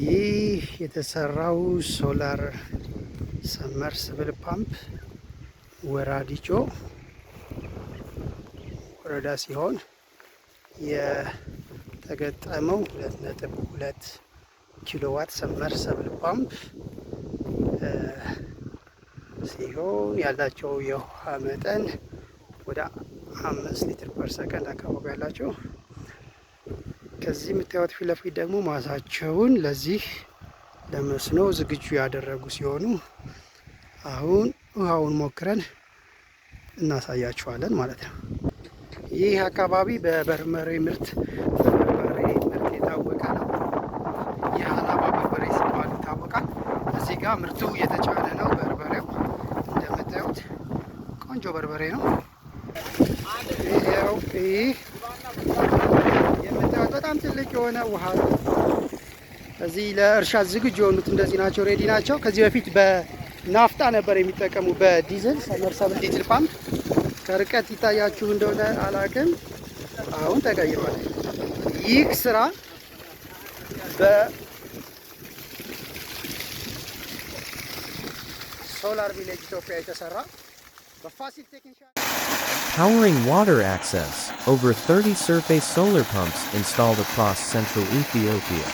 ይህ የተሰራው ሶላር ሰመርሲብል ፓምፕ ወራዲቾ ወረዳ ሲሆን የተገጠመው 2.2 ኪሎዋት ሰመርሲብል ፓምፕ ሲሆን ያላቸው የውሃ መጠን ወደ 5 ሊትር ፐር ሰከንድ አካባቢ ያላቸው። ከዚህ የምታዩት ፊት ለፊት ደግሞ ማሳቸውን ለዚህ ለመስኖ ዝግጁ ያደረጉ ሲሆኑ አሁን ውሃውን ሞክረን እናሳያችኋለን ማለት ነው። ይህ አካባቢ በበርበሬ ምርት የታወቀ ነው። የሀላባ በርበሬ ሲባል ይታወቃል። እዚህ ጋር ምርቱ የተጫነ ነው። በርበሬው እንደምታዩት ቆንጆ በርበሬ ነው። ይህ የምታዩት በጣም ትልቅ የሆነ ውሃ ነው። እዚህ ለእርሻ ዝግጁ የሆኑት እንደዚህ ናቸው፣ ሬዲ ናቸው። ከዚህ በፊት በናፍጣ ነበር የሚጠቀሙ በዲዝል ሰመርሲብል ዲዝል ፓምፕ። ከርቀት ይታያችሁ እንደሆነ አላቅም፣ አሁን ተቀይሯል። ይህ ስራ በሶላር ቪሌጅ ኢትዮጵያ የተሰራ በፋሲል ቴክኒሻን Powering water access, over 30 surface solar pumps installed across central Ethiopia.